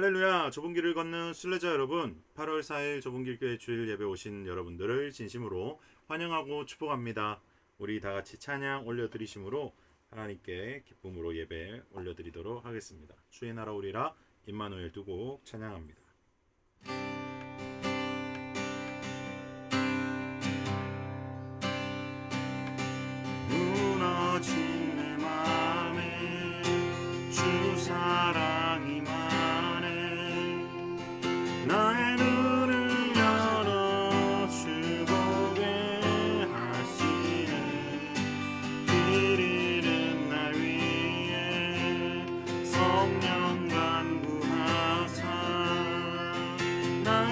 할렐루야. 좁은 길을 걷는 순례자 여러분, 8월 4일 좁은 길교회 주일 예배 오신 여러분들을 진심으로 환영하고 축복합니다. 우리 다 같이 찬양 올려드리심으로 하나님께 기쁨으로 예배 올려드리도록 하겠습니다. 주의 나라 오리라 임마누엘 두 곡 찬양합니다. 무너진 내 맘에 주 사랑이 많네. 나의 눈을 열어 주 보게 하시네. 길 잃은 날 위해 성령 간구하사 나의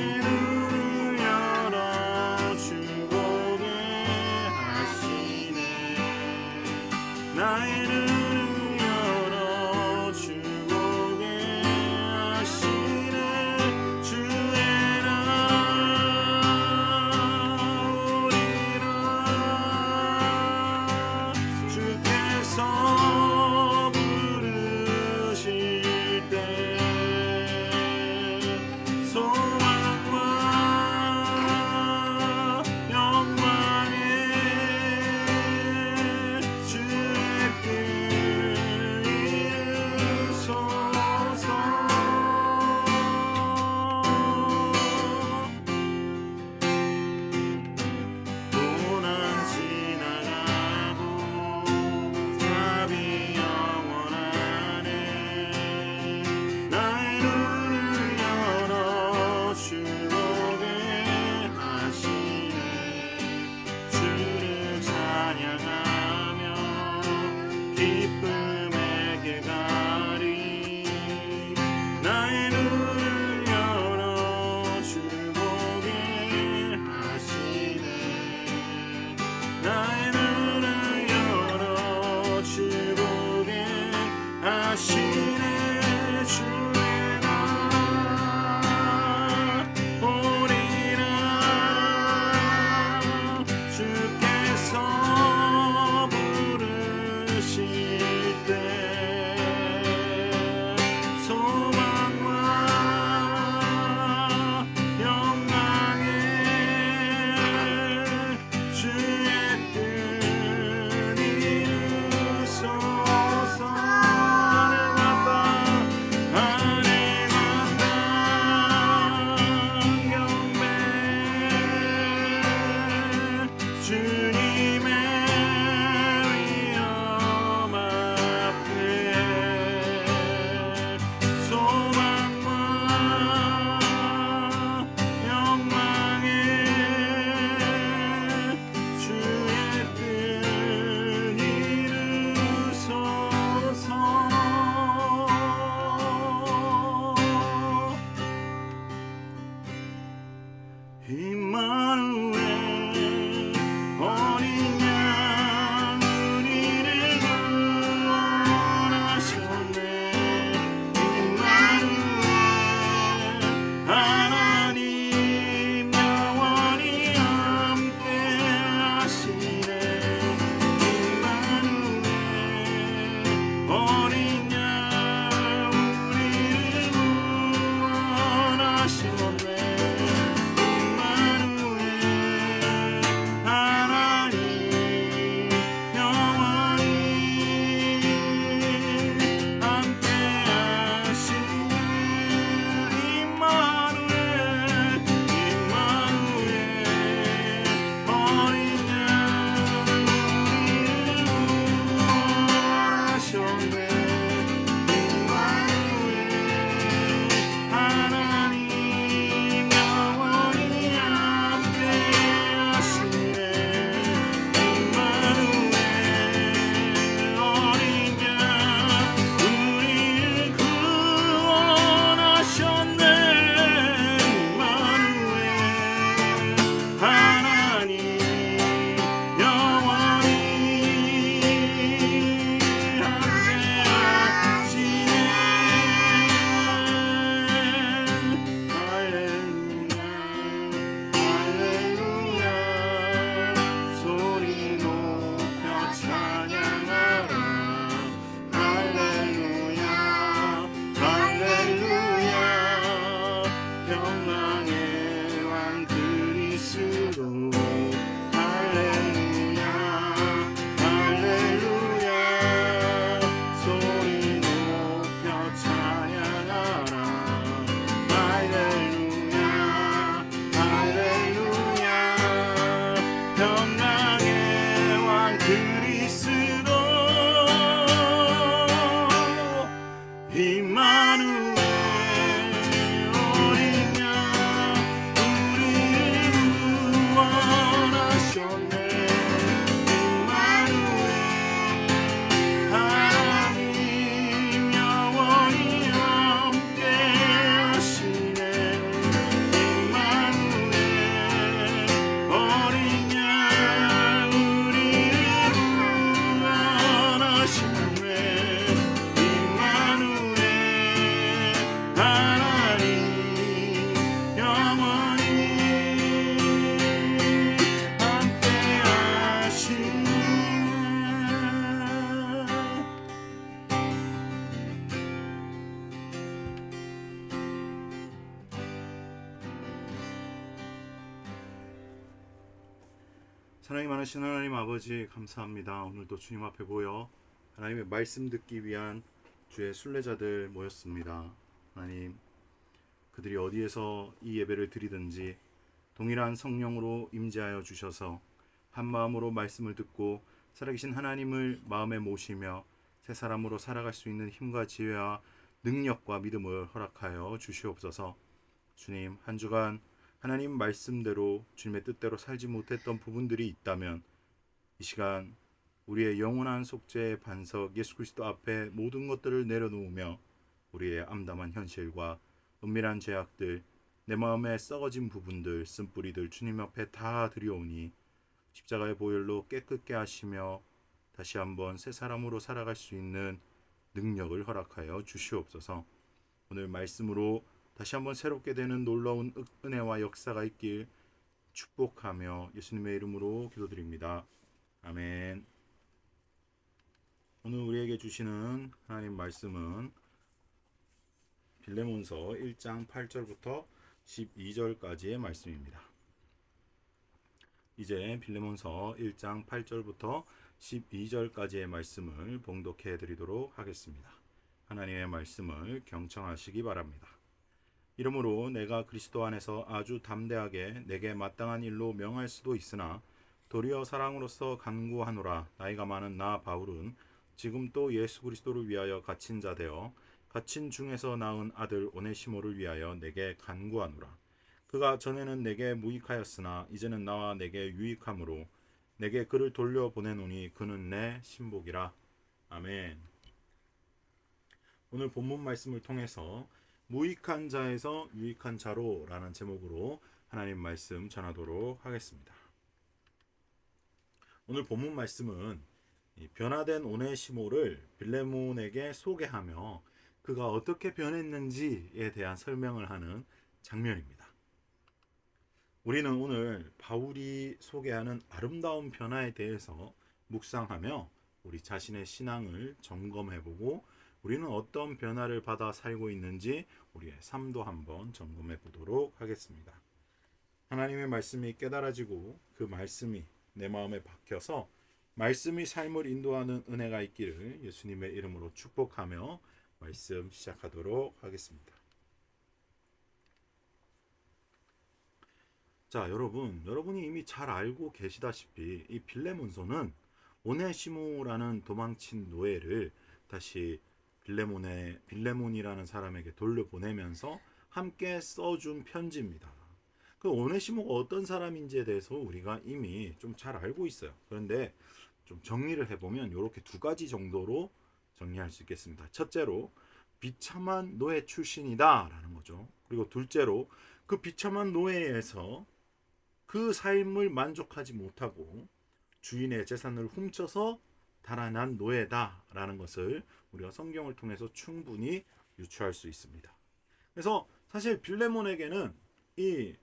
사랑이 많으신 하나님 아버지 감사합니다. 오늘도 주님 앞에 모여 하나님의 말씀 듣기 위한 주의 순례자들 모였습니다. 하나님, 그들이 어디에서 이 예배를 드리든지 동일한 성령으로 임재하여 주셔서 한 마음으로 말씀을 듣고 살아계신 하나님을 마음에 모시며 새 사람으로 살아갈 수 있는 힘과 지혜와 능력과 믿음을 허락하여 주시옵소서. 주님, 한 주간 하나님 말씀대로 주님의 뜻대로 살지 못했던 부분들이 있다면 이 시간 우리의 영원한 속죄의 반석 예수 그리스도 앞에 모든 것들을 내려놓으며 우리의 암담한 현실과 은밀한 죄악들, 내 마음에 썩어진 부분들, 쓴뿌리들 주님 앞에 다 드려오니 십자가의 보혈로 깨끗게 하시며 다시 한번 새 사람으로 살아갈 수 있는 능력을 허락하여 주시옵소서. 오늘 말씀으로 다시 한번 새롭게 되는 놀라운 은혜와 역사가 있길 축복하며 예수님의 이름으로 기도드립니다. 아멘. 오늘 우리에게 주시는 하나님 말씀은 빌레몬서 1장 8절부터 12절까지의 말씀입니다. 이제 빌레몬서 1장 8절부터 12절까지의 말씀을 봉독해 드리도록 하겠습니다. 하나님의 말씀을 경청하시기 바랍니다. 이러므로 내가 그리스도 안에서 아주 담대하게 내게 마땅한 일로 명할 수도 있으나 도리어 사랑으로서 간구하노라. 나이가 많은 나 바울은 지금 또 예수 그리스도를 위하여 갇힌 자 되어 갇힌 중에서 낳은 아들 오네시모를 위하여 내게 간구하노라. 그가 전에는 내게 무익하였으나 이제는 나와 내게 유익함으로 내게 그를 돌려보내노니 그는 내 신복이라. 아멘. 오늘 본문 말씀을 통해서 무익한 자에서 유익한 자로 라는 제목으로 하나님 말씀 전하도록 하겠습니다. 오늘 본문 말씀은 변화된 오네시모를 빌레몬에게 소개하며 그가 어떻게 변했는지에 대한 설명을 하는 장면입니다. 우리는 오늘 바울이 소개하는 아름다운 변화에 대해서 묵상하며 우리 자신의 신앙을 점검해보고 우리는 어떤 변화를 받아 살고 있는지 우리의 삶도 한번 점검해 보도록 하겠습니다. 하나님의 말씀이 깨달아지고 그 말씀이 내 마음에 박혀서 말씀이 삶을 인도하는 은혜가 있기를 예수님의 이름으로 축복하며 말씀 시작하도록 하겠습니다. 자, 여러분이 이미 잘 알고 계시다시피 이 빌레몬서는 오네시모라는 도망친 노예를 다시 빌레몬이라는 사람에게 돌려보내면서 함께 써준 편지입니다. 그 오네시모가 어떤 사람인지에 대해서 우리가 이미 좀 잘 알고 있어요. 그런데 좀 정리를 해보면 이렇게 두 가지 정도로 정리할 수 있겠습니다. 첫째로 비참한 노예 출신이다 라는 거죠. 그리고 둘째로 그 비참한 노예에서 그 삶을 만족하지 못하고 주인의 재산을 훔쳐서 달아난 노예다 라는 것을 우리가 성경을 통해서 충분히 유추할 수 있습니다. 그래서 사실 빌레몬에게는 이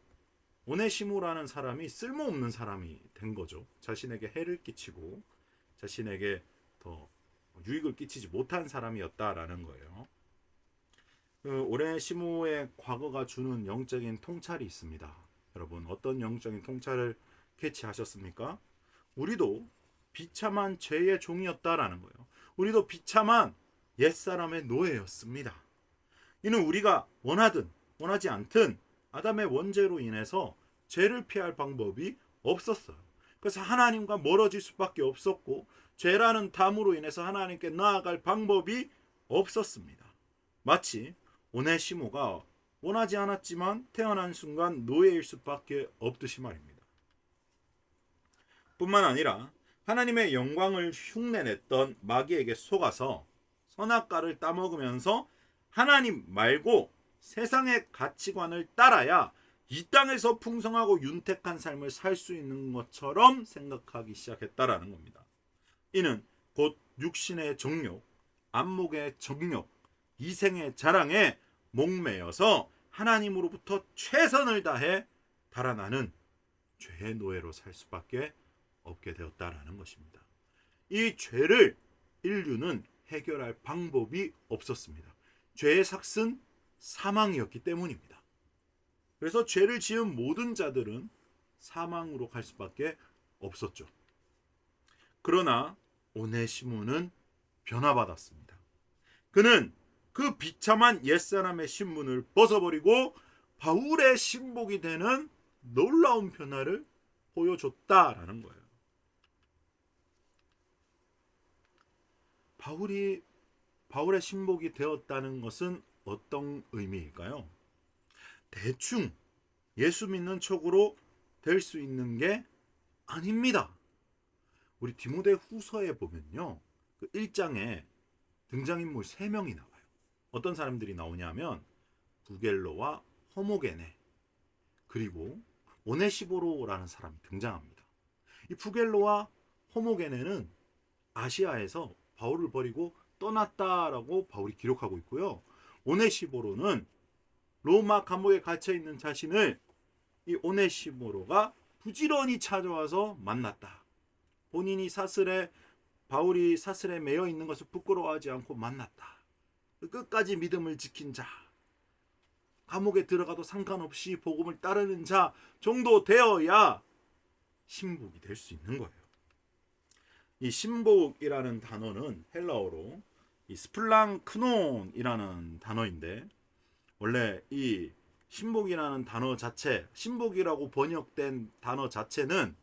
오네시모라는 사람이 쓸모없는 사람이 된 거죠. 자신에게 해를 끼치고 자신에게 더 유익을 끼치지 못한 사람이었다라는 거예요. 그 오네시모의 과거가 주는 영적인 통찰이 있습니다. 여러분, 어떤 영적인 통찰을 캐치하셨습니까? 우리도 비참한 죄의 종이었다라는 거예요. 우리도 비참한 옛사람의 노예였습니다. 이는 우리가 원하든 원하지 않든 아담의 원죄로 인해서 죄를 피할 방법이 없었어요. 그래서 하나님과 멀어질 수밖에 없었고 죄라는 담으로 인해서 하나님께 나아갈 방법이 없었습니다. 마치 오네시모가 원하지 않았지만 태어난 순간 노예일 수밖에 없듯이 말입니다. 뿐만 아니라 하나님의 영광을 흉내냈던 마귀에게 속아서 선악과를 따먹으면서 하나님 말고 세상의 가치관을 따라야 이 땅에서 풍성하고 윤택한 삶을 살 수 있는 것처럼 생각하기 시작했다라는 겁니다. 이는 곧 육신의 정욕, 안목의 정욕, 이생의 자랑에 목매여서 하나님으로부터 최선을 다해 달아나는 죄의 노예로 살 수밖에 없게 되었다라는 것입니다. 이 죄를 인류는 해결할 방법이 없었습니다. 죄의 삭은 사망이었기 때문입니다. 그래서 죄를 지은 모든 자들은 사망으로 갈 수밖에 없었죠. 그러나 오네시모는 변화받았습니다. 그는 그 비참한 옛사람의 신분을 벗어버리고 바울의 신복이 되는 놀라운 변화를 보여줬다라는 거예요. 바울의 신복이 되었다는 것은 어떤 의미일까요? 대충 예수 믿는 척으로 될 수 있는 게 아닙니다. 우리 디모데 후서에 보면요. 그 1장에 등장인물 3명이 나와요. 어떤 사람들이 나오냐면 부겔로와 허모게네 그리고 오네시보로라는 사람이 등장합니다. 이 부겔로와 허모게네는 아시아에서 바울을 버리고 떠났다라고 바울이 기록하고 있고요. 오네시보로는 로마 감옥에 갇혀 있는 자신을 이 오네시보로가 부지런히 찾아와서 만났다. 본인이 바울이 사슬에 매여 있는 것을 부끄러워하지 않고 만났다. 끝까지 믿음을 지킨 자, 감옥에 들어가도 상관없이 복음을 따르는 자 정도 되어야 신복이 될 수 있는 거예요. 이 신복이라는 단어는 헬라어로 이 스플랑크논이라는 단어인데, 원래 이 신복이라는 단어 자체, 신복이라고 번역된 단어 자체는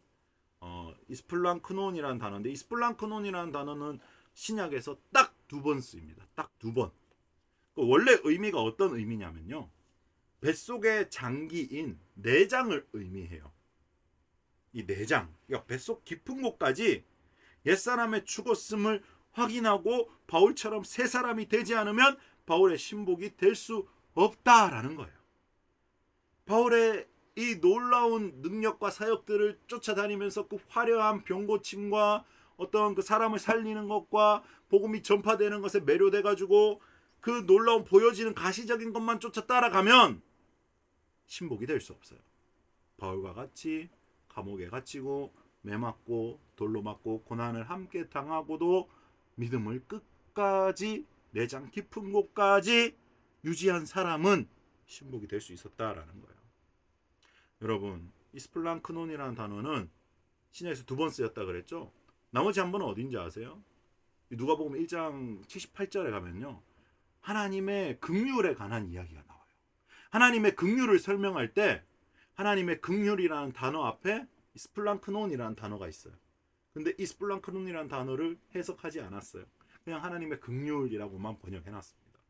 이 스플랑크논이라는 단어인데, 이 스플랑크논이라는 단어는 신약에서 딱 2번 쓰입니다. 딱 2번. 원래 의미가 어떤 의미냐면요, 뱃속의 장기인 내장을 의미해요. 이 내장, 그러니까 뱃속 깊은 곳까지 옛사람의 죽었음을 확인하고 바울처럼 새 사람이 되지 않으면 바울의 신복이 될 수 없다라는 거예요. 바울의 이 놀라운 능력과 사역들을 쫓아다니면서 그 화려한 병고침과 어떤 그 사람을 살리는 것과 복음이 전파되는 것에 매료돼 가지고 그 놀라운 보여지는 가시적인 것만 쫓아 따라가면 신복이 될 수 없어요. 바울과 같이 감옥에 갇히고 매 맞고 돌로 맞고 고난을 함께 당하고도 믿음을 끝까지 내장 깊은 곳까지 유지한 사람은 신복이 될 수 있었다라는 거예요. 여러분, 이 스플랑크논이라는 단어는 신약에서 2번 쓰였다 그랬죠. 나머지 한 번은 어딘지 아세요? 누가복음 1장 78절에 가면요, 하나님의 긍휼에 관한 이야기가 나와요. 하나님의 긍휼을 설명할 때 하나님의 긍휼이라는 단어 앞에 스플랑크논이라는 단어가 있어요. 근데 이 스플랑크논이라는 단어를 해석하지 않았어요. 그냥 하나님의 긍휼이라고만 번역해놨습니다.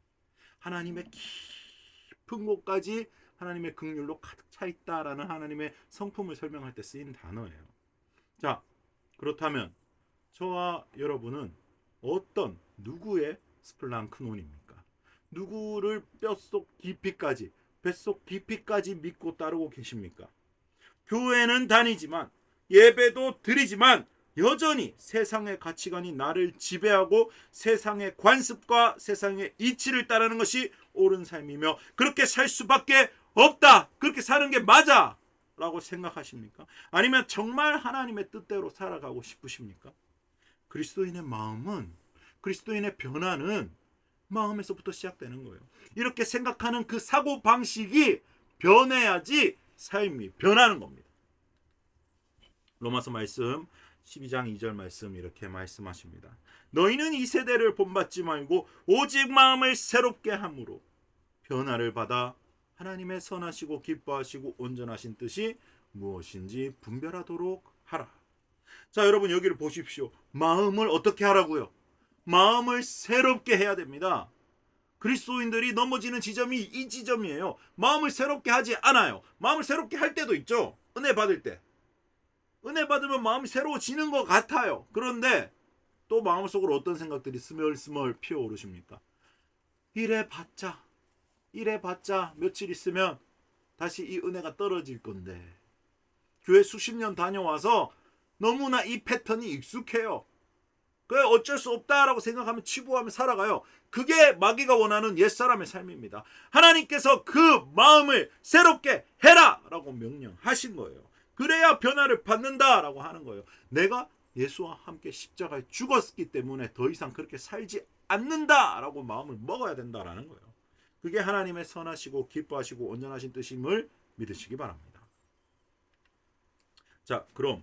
하나님의 깊은 곳까지 하나님의 긍휼로 가득 차 있다라는 하나님의 성품을 설명할 때 쓰인 단어예요. 자, 그렇다면 저와 여러분은 어떤 누구의 스플랑크논입니까? 누구를 뼛속 깊이까지, 뱃속 깊이까지 믿고 따르고 계십니까? 교회는 다니지만, 예배도 드리지만 여전히 세상의 가치관이 나를 지배하고 세상의 관습과 세상의 이치를 따르는 것이 옳은 삶이며 그렇게 살 수밖에 없다, 그렇게 사는 게 맞아 라고 생각하십니까? 아니면 정말 하나님의 뜻대로 살아가고 싶으십니까? 그리스도인의 마음은, 그리스도인의 변화는 마음에서부터 시작되는 거예요. 이렇게 생각하는 그 사고방식이 변해야지 삶이 변하는 겁니다. 로마서 말씀 12장 2절 말씀 이렇게 말씀하십니다. 너희는 이 세대를 본받지 말고 오직 마음을 새롭게 함으로 변화를 받아 하나님의 선하시고 기뻐하시고 온전하신 뜻이 무엇인지 분별하도록 하라. 자, 여러분 여기를 보십시오. 마음을 어떻게 하라고요? 마음을 새롭게 해야 됩니다. 그리스도인들이 넘어지는 지점이 이 지점이에요. 마음을 새롭게 하지 않아요. 마음을 새롭게 할 때도 있죠. 은혜 받을 때. 은혜 받으면 마음이 새로워지는 것 같아요. 그런데 또 마음속으로 어떤 생각들이 스멀스멀 피어오르십니까? 이래봤자 며칠 있으면 다시 이 은혜가 떨어질 건데, 교회 수십 년 다녀와서 너무나 이 패턴이 익숙해요. 그래 어쩔 수 없다라고 생각하면 치부하며 살아가요. 그게 마귀가 원하는 옛사람의 삶입니다. 하나님께서 그 마음을 새롭게 해라 라고 명령하신 거예요. 그래야 변화를 받는다라고 하는 거예요. 내가 예수와 함께 십자가에 죽었기 때문에 더 이상 그렇게 살지 않는다라고 마음을 먹어야 된다라는 거예요. 그게 하나님의 선하시고 기뻐하시고 온전하신 뜻임을 믿으시기 바랍니다. 자, 그럼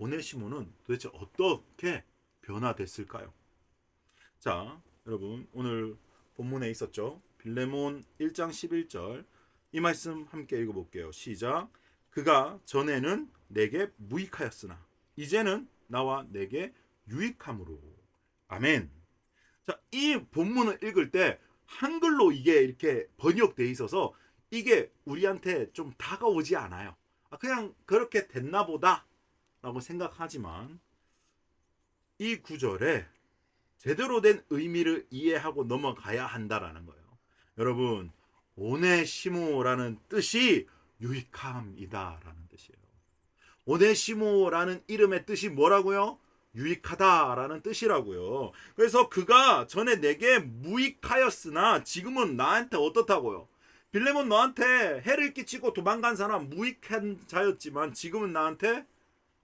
오네시모는 도대체 어떻게 변화됐을까요? 자, 여러분 오늘 본문에 있었죠. 빌레몬 1장 11절 이 말씀 함께 읽어볼게요. 시작. 그가 전에는 내게 무익하였으나 이제는 나와 내게 유익함으로. 아멘. 자, 이 본문을 읽을 때 한글로 이게 이렇게 번역돼 있어서 이게 우리한테 좀 다가오지 않아요. 그냥 그렇게 됐나 보다 라고 생각하지만 이 구절에 제대로 된 의미를 이해하고 넘어가야 한다라는 거예요. 여러분, 오네시모라는 뜻이 유익함이다라는 뜻이에요. 오네시모라는 이름의 뜻이 뭐라고요? 유익하다라는 뜻이라고요. 그래서 그가 전에 내게 무익하였으나 지금은 나한테 어떻다고요? 빌레몬 너한테 해를 끼치고 도망간 사람 무익한 자였지만 지금은 나한테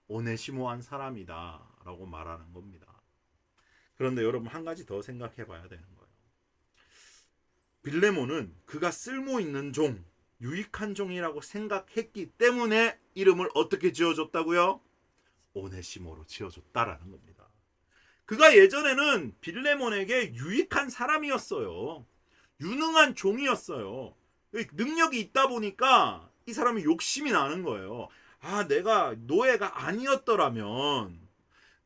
오네시모한 사람이다 라고 말하는 겁니다. 그런데 여러분 한 가지 더 생각해 봐야 되는 거예요. 빌레몬은 그가 쓸모 있는 종, 유익한 종이라고 생각했기 때문에 이름을 어떻게 지어줬다고요? 오네시모로 지어줬다라는 겁니다. 그가 예전에는 빌레몬에게 유익한 사람이었어요. 유능한 종이었어요. 능력이 있다 보니까 이 사람이 욕심이 나는 거예요. 내가 노예가 아니었더라면,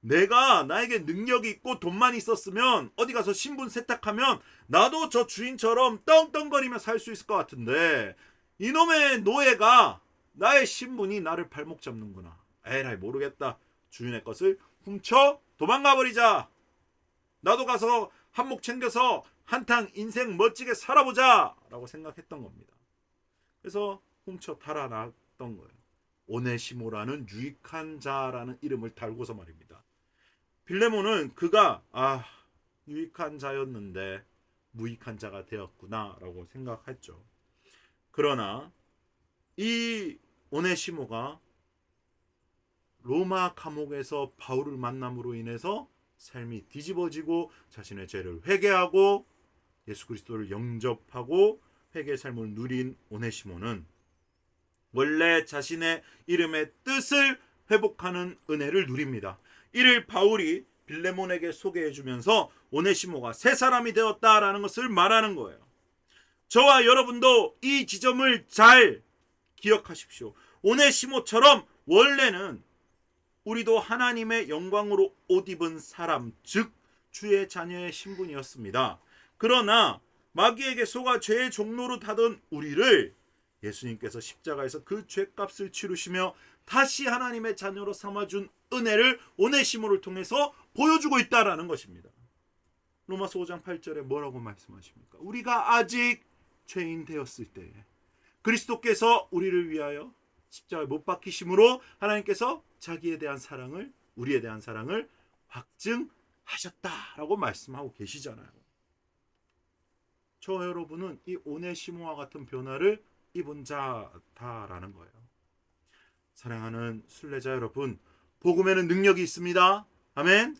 내가 나에게 능력이 있고 돈만 있었으면 어디 가서 신분 세탁하면 나도 저 주인처럼 떵떵거리며 살 수 있을 것 같은데 이놈의 노예가 나의 신분이 나를 발목 잡는구나. 에라이 모르겠다. 주인의 것을 훔쳐 도망가 버리자. 나도 가서 한몫 챙겨서 한탕 인생 멋지게 살아보자 라고 생각했던 겁니다. 그래서 훔쳐 달아났던 거예요. 오네시모라는 유익한 자라는 이름을 달고서 말입니다. 빌레몬은 그가 유익한 자였는데 무익한 자가 되었구나 라고 생각했죠. 그러나 이 오네시모가 로마 감옥에서 바울을 만남으로 인해서 삶이 뒤집어지고 자신의 죄를 회개하고 예수 그리스도를 영접하고 회개의 삶을 누린 오네시모는 원래 자신의 이름의 뜻을 회복하는 은혜를 누립니다. 이를 바울이 빌레몬에게 소개해주면서 오네시모가 새 사람이 되었다라는 것을 말하는 거예요. 저와 여러분도 이 지점을 잘 기억하십시오. 오네시모처럼 원래는 우리도 하나님의 영광으로 옷 입은 사람, 즉 주의 자녀의 신분이었습니다. 그러나 마귀에게 속아 죄의 종로로 타던 우리를 예수님께서 십자가에서 그 죄값을 치르시며 다시 하나님의 자녀로 삼아준 은혜를 오네시모를 통해서 보여주고 있다라는 것입니다. 로마서 5장 8절에 뭐라고 말씀하십니까? 우리가 아직 죄인 되었을 때에 그리스도께서 우리를 위하여 십자가에 못 박히심으로 하나님께서 자기에 대한 사랑을, 우리에 대한 사랑을 확증하셨다라고 말씀하고 계시잖아요. 저 여러분은 이 오네시모와 같은 변화를 입은 자다라는 거예요. 사랑하는 순례자 여러분, 복음에는 능력이 있습니다. 아멘.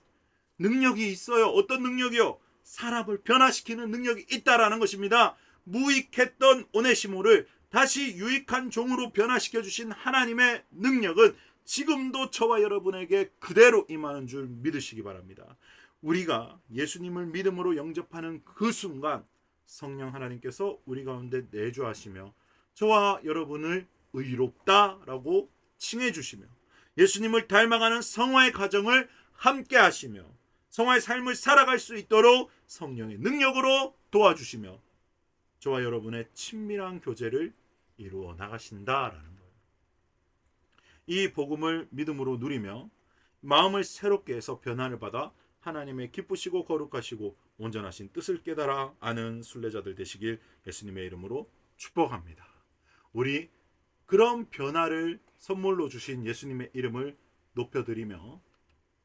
능력이 있어요. 어떤 능력이요? 사람을 변화시키는 능력이 있다라는 것입니다. 무익했던 오네시모를 다시 유익한 종으로 변화시켜 주신 하나님의 능력은 지금도 저와 여러분에게 그대로 임하는 줄 믿으시기 바랍니다. 우리가 예수님을 믿음으로 영접하는 그 순간 성령 하나님께서 우리 가운데 내주하시며 저와 여러분을 의롭다라고 칭해 주시며 예수님을 닮아가는 성화의 과정을 함께 하시며 성화의 삶을 살아갈 수 있도록 성령의 능력으로 도와주시며 저와 여러분의 친밀한 교제를 이루어 나가신다라는 거예요. 이 복음을 믿음으로 누리며 마음을 새롭게 해서 변화를 받아 하나님의 기쁘시고 거룩하시고 온전하신 뜻을 깨달아 아는 순례자들 되시길 예수님의 이름으로 축복합니다. 우리 그런 변화를 선물로 주신 예수님의 이름을 높여드리며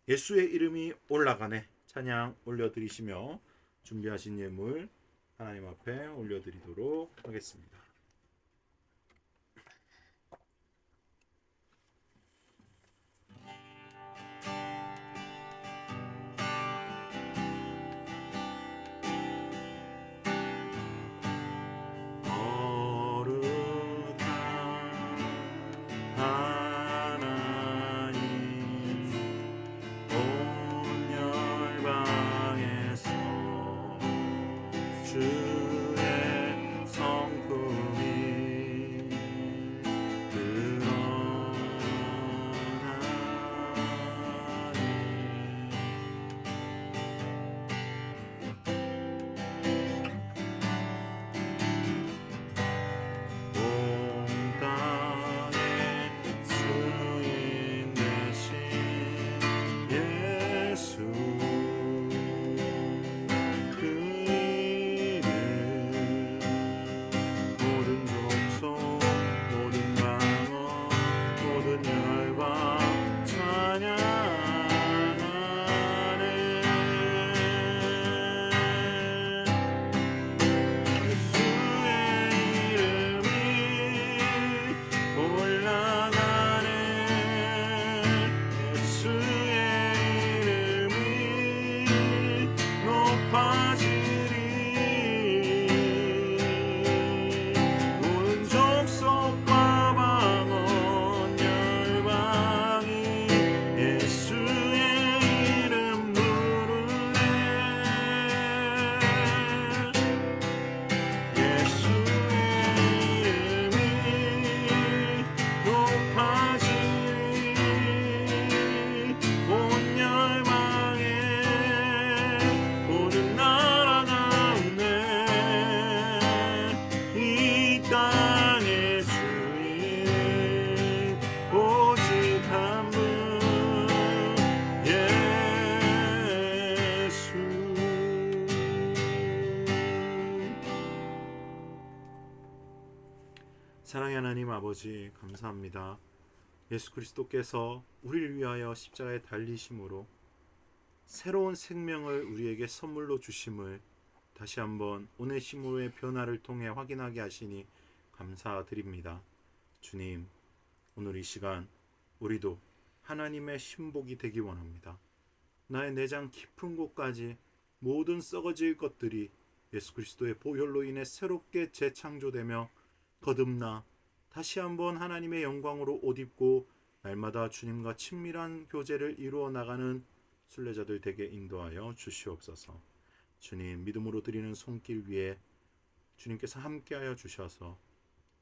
예수의 이름이 올라가네 찬양 올려드리시며 준비하신 예물 하나님 앞에 올려드리도록 하겠습니다. 거룩한 하나님 사랑의 하나님 아버지 감사합니다. 예수 그리스도께서 우리를 위하여 십자가에 달리심으로 새로운 생명을 우리에게 선물로 주심을 다시 한번 오네시모의 변화를 통해 확인하게 하시니 감사드립니다. 주님, 오늘 이 시간 우리도 하나님의 신복이 되기 원합니다. 나의 내장 깊은 곳까지 모든 썩어질 것들이 예수 그리스도의 보혈로 인해 새롭게 재창조되며 거듭나 다시 한번 하나님의 영광으로 옷 입고 날마다 주님과 친밀한 교제를 이루어 나가는 순례자들 되게 인도하여 주시옵소서. 주님, 믿음으로 드리는 손길 위에 주님께서 함께하여 주셔서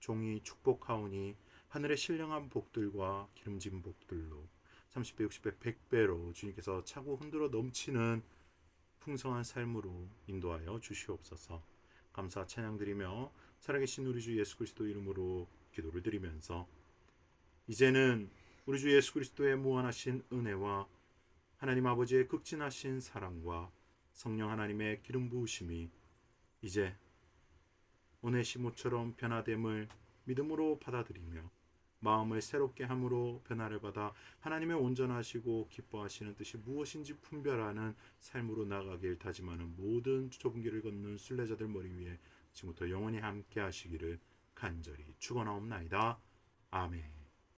종이 축복하오니 하늘의 신령한 복들과 기름진 복들로 30배, 60배, 100배로 주님께서 차고 흔들어 넘치는 풍성한 삶으로 인도하여 주시옵소서. 감사 찬양드리며 살아계신 우리 주 예수 그리스도 이름으로 기도를 드리면서 이제는 우리 주 예수 그리스도의 무한하신 은혜와 하나님 아버지의 극진하신 사랑과 성령 하나님의 기름 부으심이 이제 오네시모처럼 변화됨을 믿음으로 받아들이며 마음을 새롭게 함으로 변화를 받아 하나님의 온전하시고 기뻐하시는 뜻이 무엇인지 분별하는 삶으로 나가길 다짐하는 모든 좁은 길을 걷는 순례자들 머리 위에 지금부터 영원히 함께 하시기를 간절히 축원하옵나이다. 아멘.